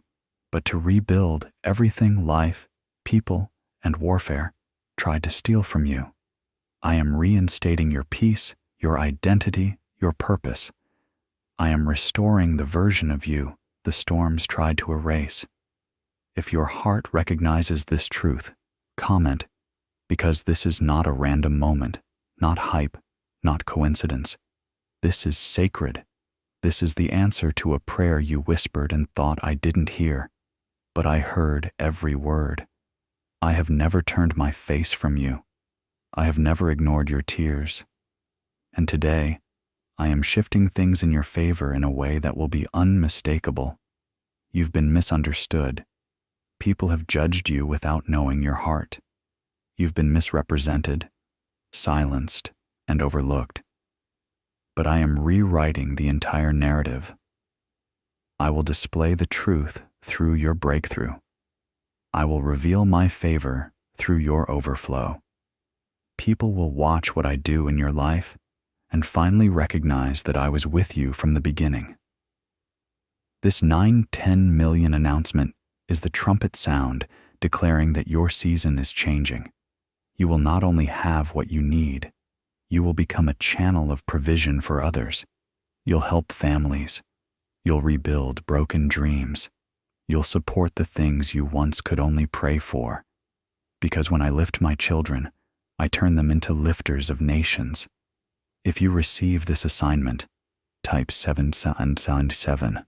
but to rebuild everything life, people, and warfare tried to steal from you. I am reinstating your peace, your identity, your purpose. I am restoring the version of you the storms tried to erase. If your heart recognizes this truth, comment, because this is not a random moment, not hype, not coincidence. This is sacred. This is the answer to a prayer you whispered and thought I didn't hear, but I heard every word. I have never turned my face from you. I have never ignored your tears. And today, I am shifting things in your favor in a way that will be unmistakable. You've been misunderstood. People have judged you without knowing your heart. You've been misrepresented, silenced, and overlooked. But I am rewriting the entire narrative. I will display the truth through your breakthrough. I will reveal my favor through your overflow. People will watch what I do in your life and finally recognize that I was with you from the beginning. This 9-10 million announcement is the trumpet sound declaring that your season is changing. You will not only have what you need, you will become a channel of provision for others. You'll help families. You'll rebuild broken dreams. You'll support the things you once could only pray for. Because when I lift my children, I turn them into lifters of nations. If you receive this assignment, type 777.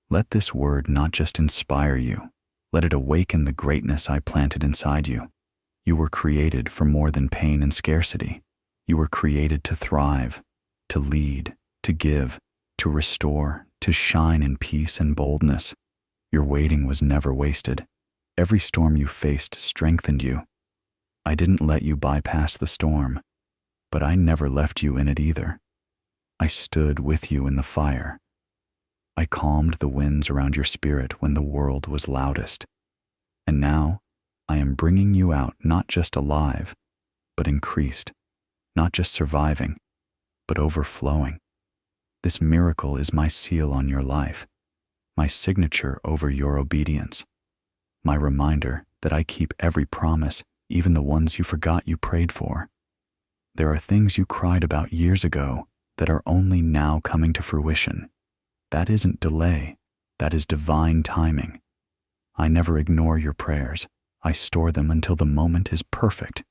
Let this word not just inspire you, let it awaken the greatness I planted inside you. You were created for more than pain and scarcity. You were created to thrive, to lead, to give, to restore, to shine in peace and boldness. Your waiting was never wasted. Every storm you faced strengthened you. I didn't let you bypass the storm, but I never left you in it either. I stood with you in the fire. I calmed the winds around your spirit when the world was loudest. And now, I am bringing you out not just alive, but increased, not just surviving, but overflowing. This miracle is my seal on your life, my signature over your obedience, my reminder that I keep every promise, even the ones you forgot you prayed for. There are things you cried about years ago that are only now coming to fruition. That isn't delay, that is divine timing. I never ignore your prayers. I store them until the moment is perfect.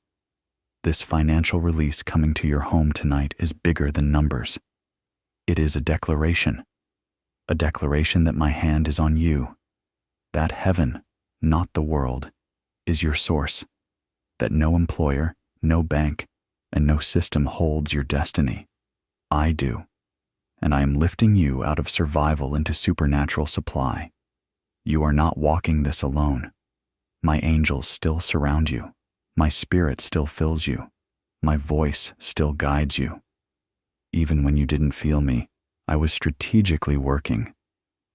This financial release coming to your home tonight is bigger than numbers. It is a declaration that my hand is on you, that heaven, not the world, is your source, that no employer, no bank, and no system holds your destiny. I do, and I am lifting you out of survival into supernatural supply. You are not walking this alone. My angels still surround you. My spirit still fills you. My voice still guides you. Even when you didn't feel me, I was strategically working.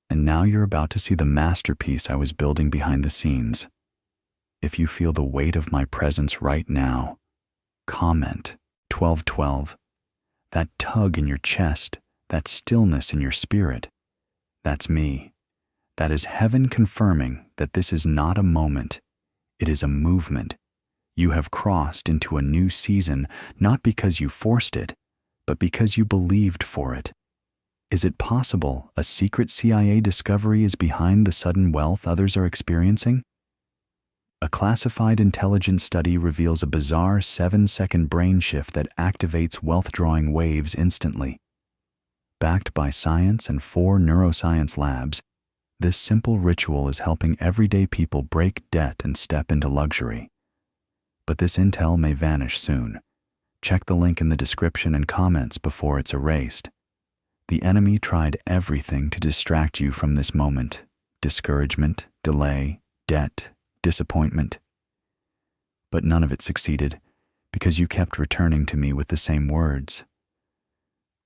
And now you're about to see the masterpiece I was building behind the scenes. If you feel the weight of my presence right now, comment 1212. That tug in your chest, that stillness in your spirit, that's me. That is heaven confirming that this is not a moment, it is a movement. You have crossed into a new season, not because you forced it, but because you believed for it. Is it possible a secret CIA discovery is behind the sudden wealth others are experiencing? A classified intelligence study reveals a bizarre 7-second brain shift that activates wealth-drawing waves instantly. Backed by science and 4 neuroscience labs, this simple ritual is helping everyday people break debt and step into luxury. But this intel may vanish soon. Check the link in the description and comments before it's erased. The enemy tried everything to distract you from this moment: discouragement, delay, debt, disappointment. But none of it succeeded because you kept returning to me with the same words.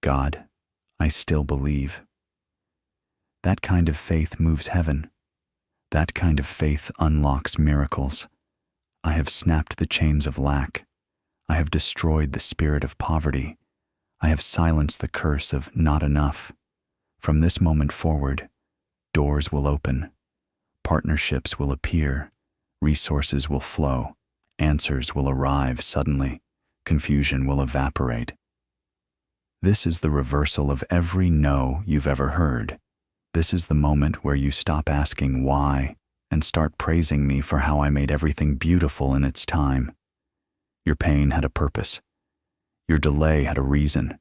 God, I still believe. That kind of faith moves heaven. That kind of faith unlocks miracles. I have snapped the chains of lack. I have destroyed the spirit of poverty. I have silenced the curse of not enough. From this moment forward, doors will open. Partnerships will appear. Resources will flow. Answers will arrive suddenly. Confusion will evaporate. This is the reversal of every no you've ever heard. This is the moment where you stop asking why and start praising me for how I made everything beautiful in its time. Your pain had a purpose. Your delay had a reason.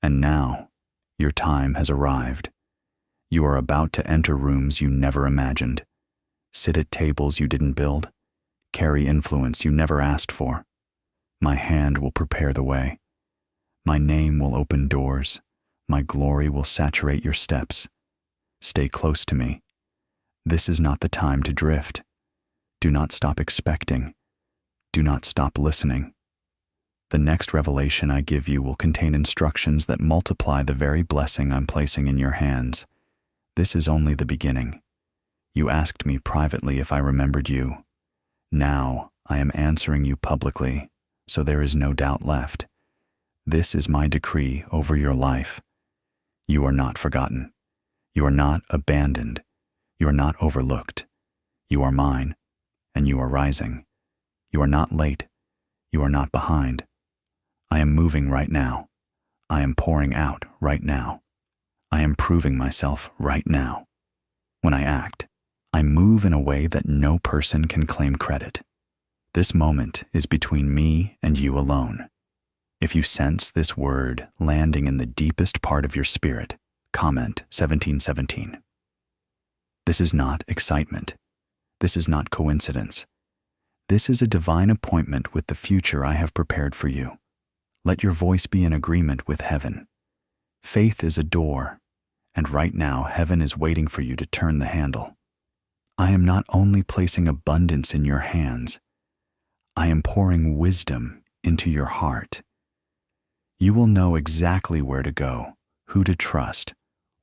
And now, your time has arrived. You are about to enter rooms you never imagined, sit at tables you didn't build, carry influence you never asked for. My hand will prepare the way. My name will open doors. My glory will saturate your steps. Stay close to me. This is not the time to drift. Do not stop expecting. Do not stop listening. The next revelation I give you will contain instructions that multiply the very blessing I'm placing in your hands. This is only the beginning. You asked me privately if I remembered you. Now I am answering you publicly, so there is no doubt left. This is my decree over your life. You are not forgotten. You are not abandoned. You are not overlooked. You are mine, and you are rising. You are not late. You are not behind. I am moving right now. I am pouring out right now. I am proving myself right now. When I act, I move in a way that no person can claim credit. This moment is between me and you alone. If you sense this word landing in the deepest part of your spirit, comment 1717. This is not excitement. This is not coincidence. This is a divine appointment with the future I have prepared for you. Let your voice be in agreement with heaven. Faith is a door, and right now heaven is waiting for you to turn the handle. I am not only placing abundance in your hands, I am pouring wisdom into your heart. You will know exactly where to go, who to trust,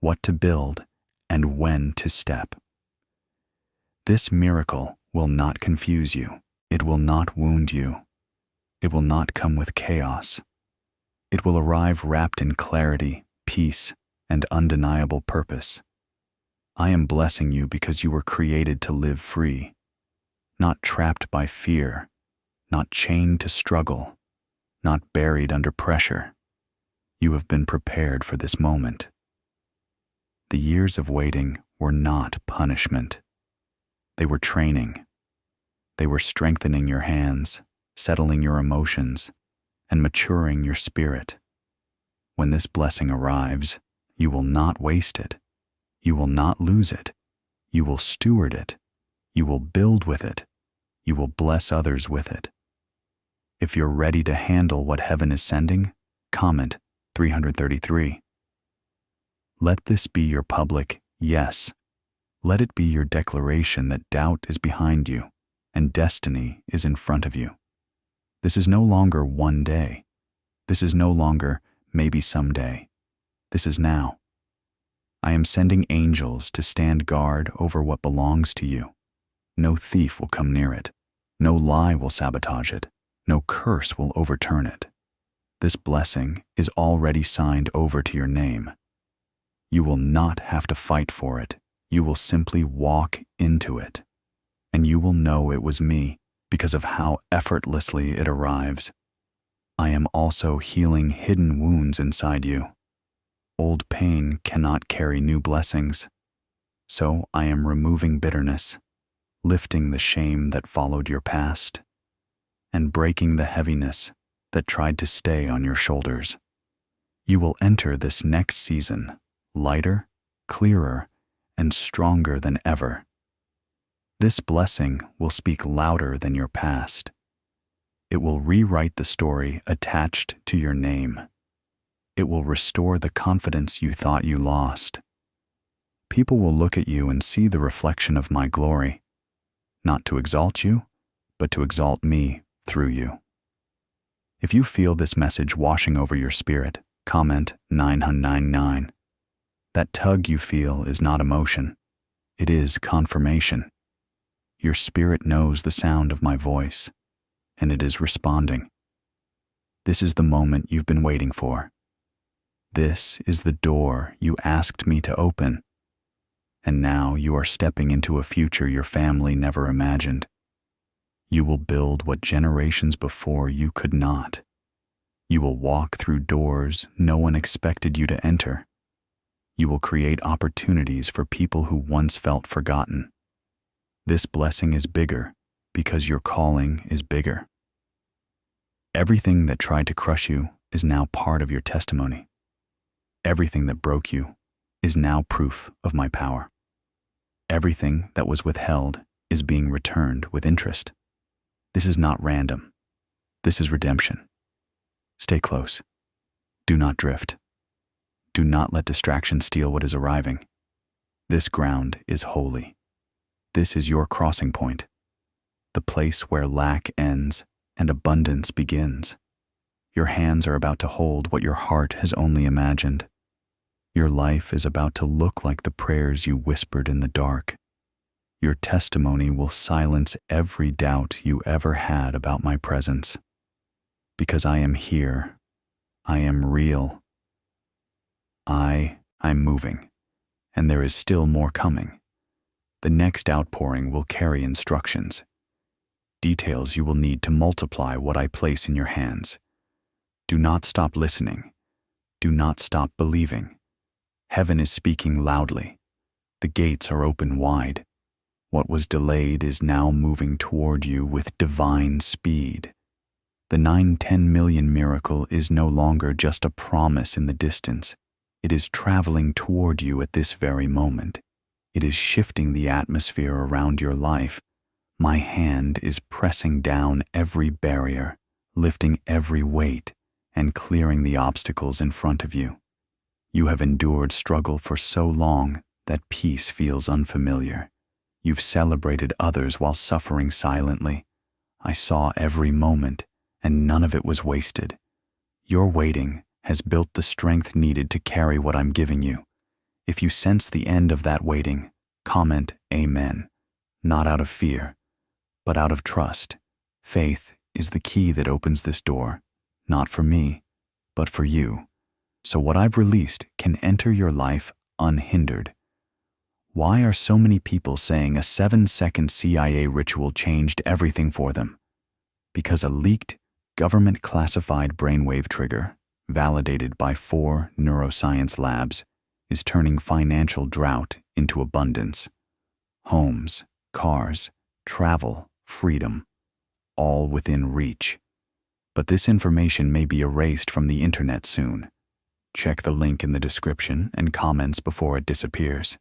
what to build, and when to step. This miracle will not confuse you. It will not wound you. It will not come with chaos. It will arrive wrapped in clarity, peace, and undeniable purpose. I am blessing you because you were created to live free, not trapped by fear, not chained to struggle, not buried under pressure. You have been prepared for this moment. The years of waiting were not punishment. They were training. They were strengthening your hands, settling your emotions, and maturing your spirit. When this blessing arrives, you will not waste it. You will not lose it. You will steward it. You will build with it. You will bless others with it. If you're ready to handle what heaven is sending, comment 333. Let this be your public yes. Let it be your declaration that doubt is behind you and destiny is in front of you. This is no longer one day. This is no longer maybe someday. This is now. I am sending angels to stand guard over what belongs to you. No thief will come near it. No lie will sabotage it. No curse will overturn it. This blessing is already signed over to your name. You will not have to fight for it. You will simply walk into it. And you will know it was me because of how effortlessly it arrives. I am also healing hidden wounds inside you. Old pain cannot carry new blessings. So I am removing bitterness, lifting the shame that followed your past, and breaking the heaviness that tried to stay on your shoulders. You will enter this next season lighter, clearer, and stronger than ever. This blessing will speak louder than your past. It will rewrite the story attached to your name. It will restore the confidence you thought you lost. People will look at you and see the reflection of my glory, not to exalt you, but to exalt me through you. If you feel this message washing over your spirit, comment 999. That tug you feel is not emotion. It is confirmation. Your spirit knows the sound of my voice, and it is responding. This is the moment you've been waiting for. This is the door you asked me to open. And now you are stepping into a future your family never imagined. You will build what generations before you could not. You will walk through doors no one expected you to enter. You will create opportunities for people who once felt forgotten. This blessing is bigger because your calling is bigger. Everything that tried to crush you is now part of your testimony. Everything that broke you is now proof of my power. Everything that was withheld is being returned with interest. This is not random. This is redemption. Stay close. Do not drift. Do not let distraction steal what is arriving. This ground is holy. This is your crossing point, the place where lack ends and abundance begins. Your hands are about to hold what your heart has only imagined. Your life is about to look like the prayers you whispered in the dark. Your testimony will silence every doubt you ever had about my presence. Because I am here. I am real. I'm moving, and there is still more coming. The next outpouring will carry instructions, details you will need to multiply what I place in your hands. Do not stop listening. Do not stop believing. Heaven is speaking loudly. The gates are open wide. What was delayed is now moving toward you with divine speed. The 9-10 million miracle is no longer just a promise in the distance. It is traveling toward you at this very moment. It is shifting the atmosphere around your life. My hand is pressing down every barrier, lifting every weight, and clearing the obstacles in front of you. You have endured struggle for so long that peace feels unfamiliar. You've celebrated others while suffering silently. I saw every moment, and none of it was wasted. Your waiting has built the strength needed to carry what I'm giving you. If you sense the end of that waiting, comment Amen, not out of fear, but out of trust. Faith is the key that opens this door, not for me, but for you. So what I've released can enter your life unhindered. Why are so many people saying a 7-second CIA ritual changed everything for them? Because a leaked, government-classified brainwave trigger, validated by 4 neuroscience labs, is turning financial drought into abundance. Homes, cars, travel, freedom, all within reach. But this information may be erased from the internet soon. Check the link in the description and comments before it disappears.